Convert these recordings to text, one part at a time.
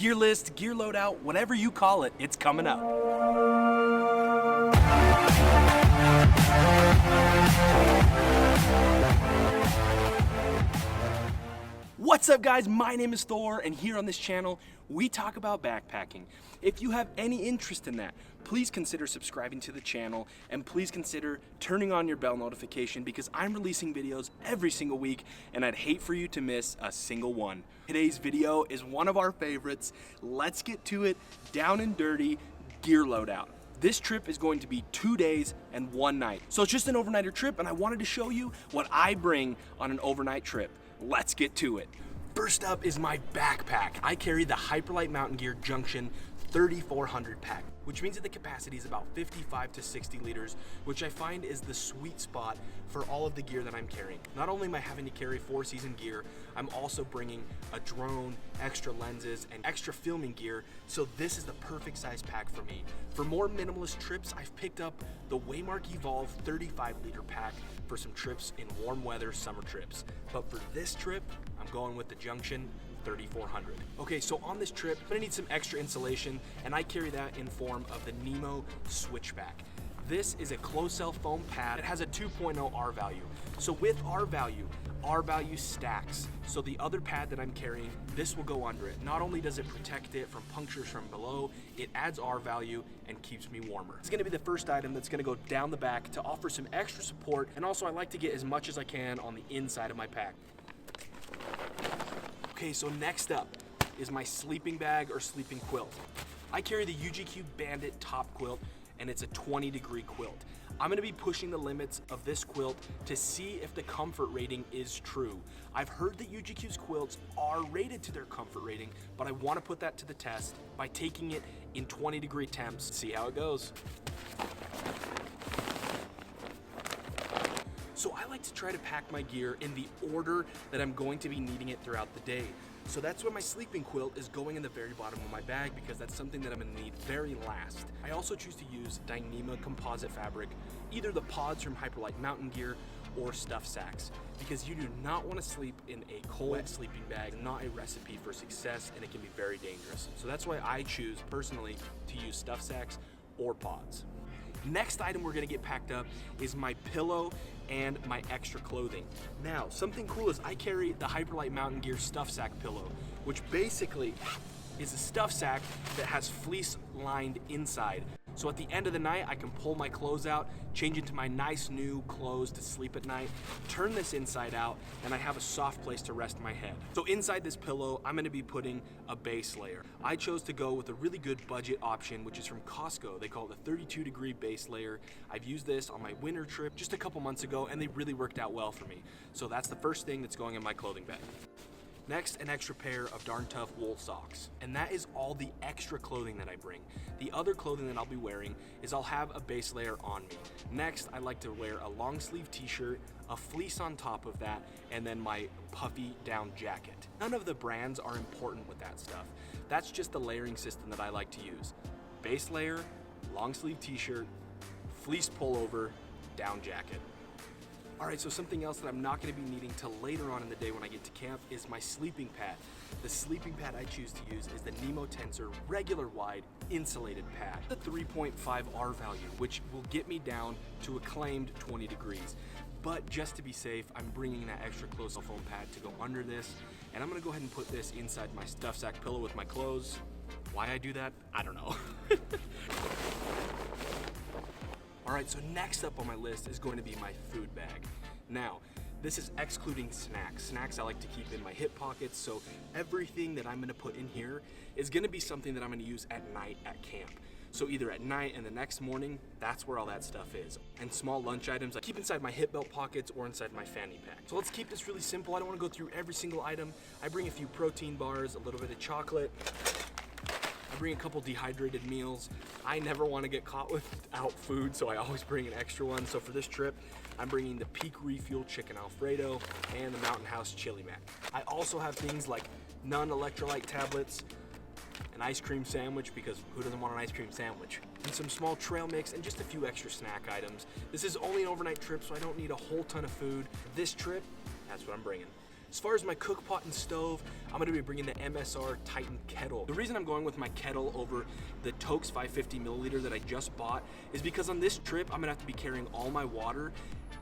Gear list, gear loadout, whatever you call it, it's coming up. What's up guys, my name is Thor, and here on this channel, we talk about backpacking. If you have any interest in that, please consider subscribing to the channel, and please consider turning on your bell notification because I'm releasing videos every single week, and I'd hate for you to miss a single one. Today's video is one of our favorites. Let's get to it, down and dirty, gear loadout. This trip is going to be 2 days and 1 night. So it's just an overnighter trip, and I wanted to show you what I bring on an overnight trip. Let's get to it. First up is my backpack. I carry the Hyperlite Mountain Gear Junction 3400 pack, which means that the capacity is about 55 to 60 liters, which I find is the sweet spot for all of the gear that I'm carrying. Not only am I having to carry 4-season gear, I'm also bringing a drone, extra lenses, and extra filming gear, so this is the perfect size pack for me. For more minimalist trips, I've picked up the Waymark Evolve 35 liter pack for some trips in warm weather summer trips. But for this trip, I'm going with the Junction 3400. Okay, so on this trip, I'm gonna need some extra insulation, and I carry that in form of the Nemo Switchback. This is a closed cell foam pad. It has a 2.0 R value. So with R value stacks. So the other pad that I'm carrying, this will go under it. Not only does it protect it from punctures from below, it adds R value and keeps me warmer. It's gonna be the first item that's gonna go down the back to offer some extra support, and also I like to get as much as I can on the inside of my pack. Okay, so next up is my sleeping bag or sleeping quilt. I carry the UGQ Bandit Top Quilt, and it's a 20-degree quilt. I'm gonna be pushing the limits of this quilt to see if the comfort rating is true. I've heard that UGQ's quilts are rated to their comfort rating, but I wanna put that to the test by taking it in 20-degree temps, see how it goes. So I like to try to pack my gear in the order that I'm going to be needing it throughout the day. So that's why my sleeping quilt is going in the very bottom of my bag, because that's something that I'm gonna need very last. I also choose to use Dyneema composite fabric, either the pods from Hyperlite Mountain Gear or stuff sacks, because you do not wanna sleep in a cold sleeping bag. Not a recipe for success, and it can be very dangerous. So that's why I choose personally to use stuff sacks or pods. Next item we're gonna get packed up is my pillow and my extra clothing. Now, something cool is I carry the Hyperlite Mountain Gear stuff sack pillow, which basically is a stuff sack that has fleece lined inside. So at the end of the night, I can pull my clothes out, change into my nice new clothes to sleep at night, turn this inside out, and I have a soft place to rest my head. So inside this pillow, I'm gonna be putting a base layer. I chose to go with a really good budget option, which is from Costco. They call it the 32-degree base layer. I've used this on my winter trip just a couple months ago, and they really worked out well for me. So that's the first thing that's going in my clothing bag. Next, an extra pair of darn tough wool socks. And that is all the extra clothing that I bring. The other clothing that I'll be wearing is I'll have a base layer on me. Next, I like to wear a long sleeve t-shirt, a fleece on top of that, and then my puffy down jacket. None of the brands are important with that stuff. That's just the layering system that I like to use. Base layer, long sleeve t-shirt, fleece pullover, down jacket. All right, so something else that I'm not gonna be needing till later on in the day when I get to camp is my sleeping pad. The sleeping pad I choose to use is the Nemo Tensor regular wide insulated pad. The 3.5 R value, which will get me down to a claimed 20 degrees. But just to be safe, I'm bringing that extra closed cell foam pad to go under this, and I'm gonna go ahead and put this inside my stuff sack pillow with my clothes. Why I do that, I don't know. All right, so next up on my list is going to be my food bag. Now, this is excluding snacks. Snacks I like to keep in my hip pockets, so everything that I'm gonna put in here is gonna be something that I'm gonna use at night at camp. So either at night and the next morning, that's where all that stuff is. And small lunch items I keep inside my hip belt pockets or inside my fanny pack. So let's keep this really simple. I don't wanna go through every single item. I bring a few protein bars, a little bit of chocolate. I bring a couple dehydrated meals. I never want to get caught without food, so I always bring an extra one. So for this trip, I'm bringing the Peak Refuel Chicken Alfredo and the Mountain House Chili Mac. I also have things like non-electrolyte tablets, an ice cream sandwich, because who doesn't want an ice cream sandwich? And some small trail mix and just a few extra snack items. This is only an overnight trip, so I don't need a whole ton of food. This trip, that's what I'm bringing. As far as my cook pot and stove, I'm gonna be bringing the MSR Titan kettle. The reason I'm going with my kettle over the Toaks 550 milliliter that I just bought is because on this trip, I'm gonna have to be carrying all my water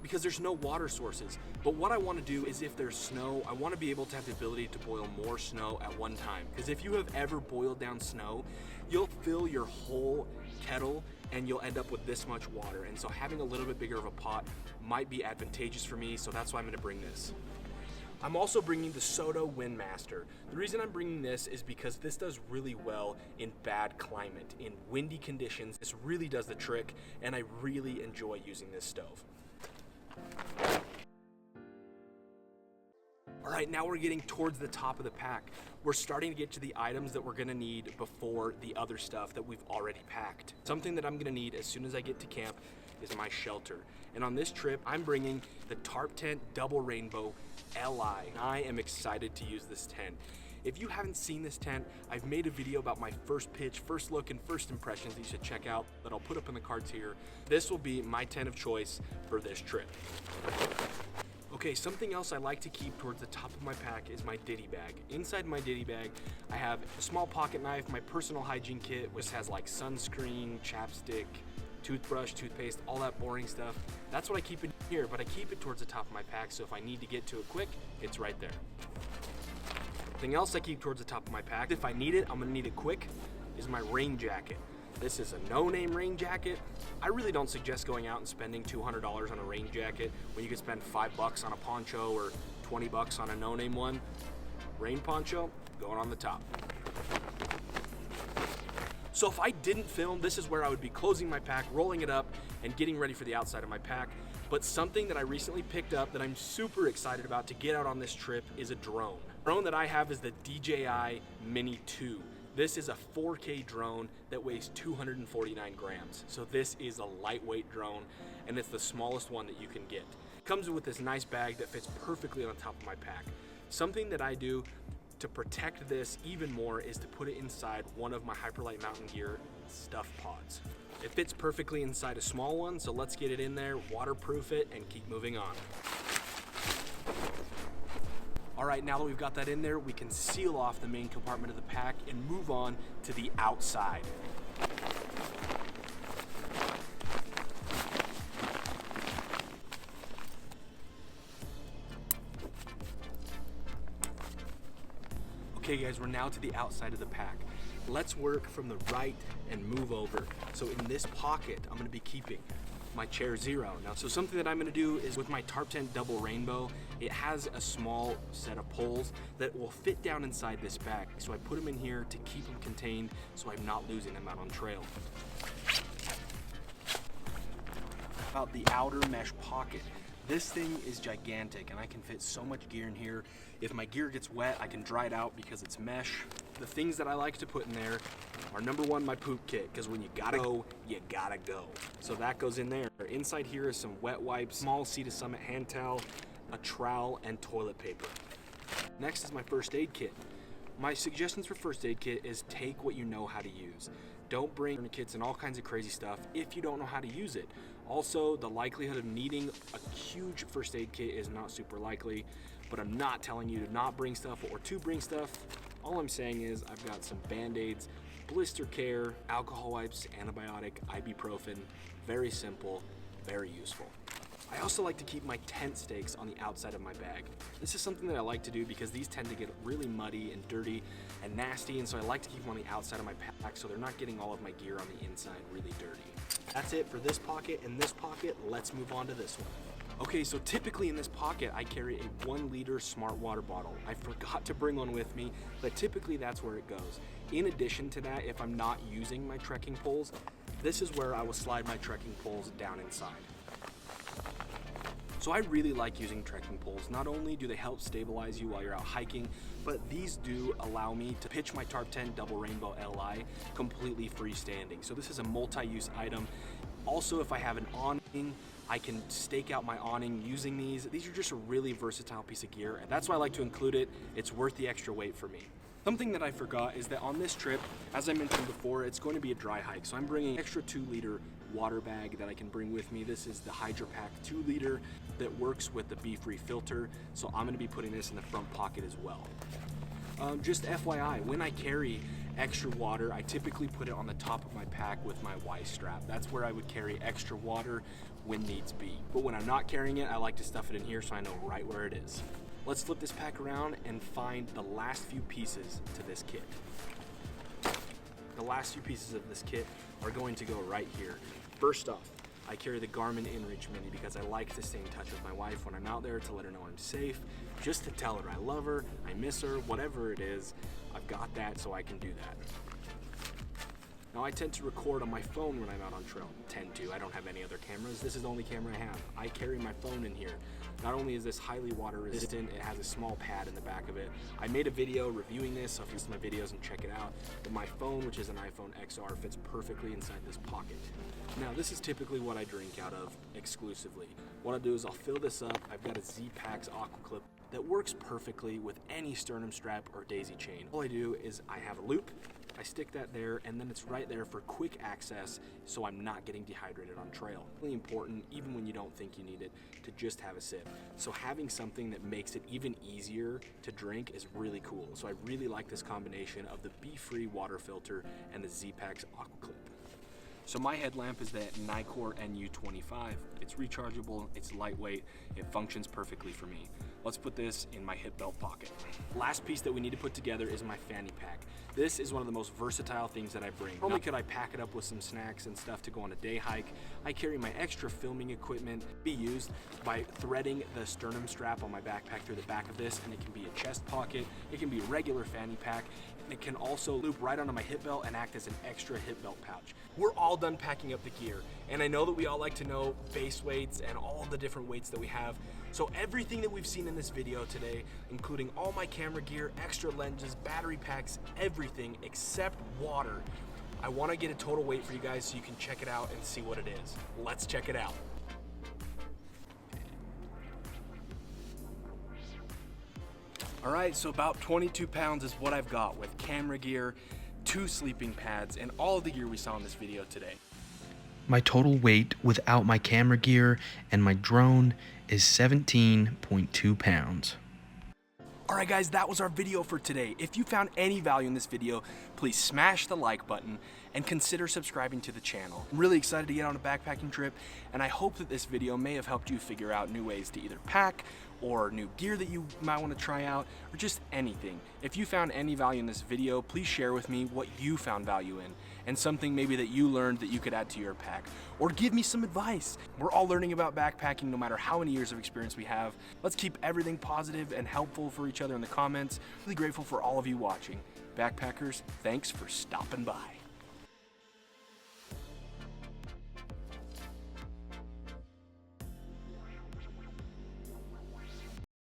because there's no water sources. But what I wanna do is if there's snow, I wanna be able to have the ability to boil more snow at one time. Because if you have ever boiled down snow, you'll fill your whole kettle and you'll end up with this much water. And so having a little bit bigger of a pot might be advantageous for me, so that's why I'm gonna bring this. I'm also bringing the Soto Windmaster. The reason I'm bringing this is because this does really well in bad climate. In windy conditions, this really does the trick, and I really enjoy using this stove. All right, now we're getting towards the top of the pack. We're starting to get to the items that we're gonna need before the other stuff that we've already packed. Something that I'm gonna need as soon as I get to camp is my shelter. And on this trip, I'm bringing the Tarptent Double Rainbow LI. I am excited to use this tent. If you haven't seen this tent, I've made a video about my first pitch, first look, and first impressions that you should check out that I'll put up in the cards here. This will be my tent of choice for this trip. Okay, something else I like to keep towards the top of my pack is my Ditty Bag. Inside my Ditty Bag, I have a small pocket knife, my personal hygiene kit, which has like sunscreen, chapstick, toothbrush, toothpaste, all that boring stuff. That's what I keep in here, but I keep it towards the top of my pack, so if I need to get to it quick, it's right there. Something else I keep towards the top of my pack, if I need it, I'm gonna need it quick, is my rain jacket. This is a no-name rain jacket. I really don't suggest going out and spending $200 on a rain jacket when you could spend $5 on a poncho or 20 bucks on a no-name one. Rain poncho, going on the top. So if I didn't film, this is where I would be closing my pack, rolling it up, and getting ready for the outside of my pack. But something that I recently picked up that I'm super excited about to get out on this trip is a drone. The drone that I have is the DJI Mini 2. This is a 4K drone that weighs 249 grams. So this is a lightweight drone, and it's the smallest one that you can get. It comes with this nice bag that fits perfectly on top of my pack. Something that I do to protect this even more is to put it inside one of my Hyperlite mountain gear stuff pods. It fits perfectly inside a small one, so let's get it in there, waterproof it, and keep moving on. All right, now that we've got that in there, we can seal off the main compartment of the pack and move on to the outside. Okay guys, we're now to the outside of the pack. Let's work from the right and move over. So in this pocket, I'm gonna be keeping my Chair Zero. Now, so something that I'm gonna do is with my Tarptent Double Rainbow, it has a small set of poles that will fit down inside this bag. So I put them in here to keep them contained so I'm not losing them out on trail. About the outer mesh pocket. This thing is gigantic and I can fit so much gear in here. If my gear gets wet, I can dry it out because it's mesh. The things that I like to put in there are number one, my poop kit, because when you gotta go, you gotta go. So that goes in there. Inside here is some wet wipes, small Sea to Summit hand towel, a trowel, and toilet paper. Next is my first aid kit. My suggestions for first aid kit is take what you know how to use. Don't bring tourniquets and all kinds of crazy stuff if you don't know how to use it. Also, the likelihood of needing a huge first aid kit is not super likely, but I'm not telling you to not bring stuff or to bring stuff. All I'm saying is I've got some Band-Aids, blister care, alcohol wipes, antibiotic, ibuprofen. Very simple, very useful. I also like to keep my tent stakes on the outside of my bag. This is something that I like to do because these tend to get really muddy and dirty and nasty, and so I like to keep them on the outside of my pack so they're not getting all of my gear on the inside really dirty. That's it for this pocket and this pocket. Let's move on to this one. Okay, so typically in this pocket, I carry a 1 liter smart water bottle. I forgot to bring one with me, but typically that's where it goes. In addition to that, if I'm not using my trekking poles, this is where I will slide my trekking poles down inside. So I really like using trekking poles. Not only do they help stabilize you while you're out hiking, but these do allow me to pitch my Tarptent Double Rainbow LI completely freestanding. So this is a multi-use item. Also, if I have an awning, I can stake out my awning using these. These are just a really versatile piece of gear, and that's why I like to include it. It's worth the extra weight for me. Something that I forgot is that on this trip, as I mentioned before, it's going to be a dry hike. So I'm bringing extra 2 liter water bag that I can bring with me. This is the Hydro Pack 2 liter that works with the befree filter, so I'm gonna be putting this in the front pocket as well. Just FYI, when I carry extra water, I typically put it on the top of my pack with my Y strap. That's where I would carry extra water when needs be. But when I'm not carrying it, I like to stuff it in here so I know right where it is. Let's flip this pack around and find the last few pieces to this kit. The last few pieces of this kit are going to go right here. First off, I carry the Garmin inReach Mini because I like to stay in touch with my wife when I'm out there, to let her know I'm safe, just to tell her I love her, I miss her, whatever it is. I've got that so I can do that. Now I tend to record on my phone when I'm out on trail. I don't have any other cameras. This is the only camera I have. I carry my phone in here. Not only is this highly water resistant, it has a small pad in the back of it. I made a video reviewing this, so if you see my videos and check it out. But my phone, which is an iPhone XR, fits perfectly inside this pocket. Now this is typically what I drink out of exclusively. What I'll do is I'll fill this up. I've got a Z-Pax aqua clip that works perfectly with any sternum strap or daisy chain. All I do is I have a loop, I stick that there, and then it's right there for quick access so I'm not getting dehydrated on trail. Really important, even when you don't think you need it, to just have a sip. So having something that makes it even easier to drink is really cool. So I really like this combination of the befree water filter and the Z-Pax aqua clip. So my headlamp is the Nikkor NU25. It's rechargeable, it's lightweight, it functions perfectly for me. Let's put this in my hip belt pocket. Last piece that we need to put together is my fanny pack. This is one of the most versatile things that I bring. Not only could I pack it up with some snacks and stuff to go on a day hike, I carry my extra filming equipment, be used by threading the sternum strap on my backpack through the back of this, and it can be a chest pocket, it can be a regular fanny pack, and it can also loop right onto my hip belt and act as an extra hip belt pouch. We're all done packing up the gear, and I know that we all like to know base weights and all the different weights that we have. So everything that we've seen in this video today, including all my camera gear, extra lenses, battery packs, everything except water, I want to get a total weight for you guys so you can check it out and see what it is. Let's check it out. All right, so about 22 pounds is what I've got with camera gear, 2 sleeping pads, and all of the gear we saw in this video today. My total weight without my camera gear and my drone is 17.2 pounds. All right guys, that was our video for today. If you found any value in this video, please smash the like button and consider subscribing to the channel. I'm really excited to get on a backpacking trip, and I hope that this video may have helped you figure out new ways to either pack or new gear that you might want to try out, or just anything. If you found any value in this video, please share with me what you found value in, and something maybe that you learned that you could add to your pack, or give me some advice. We're all learning about backpacking no matter how many years of experience we have. Let's keep everything positive and helpful for each other in the comments. Really grateful for all of you watching. Backpackers, thanks for stopping by.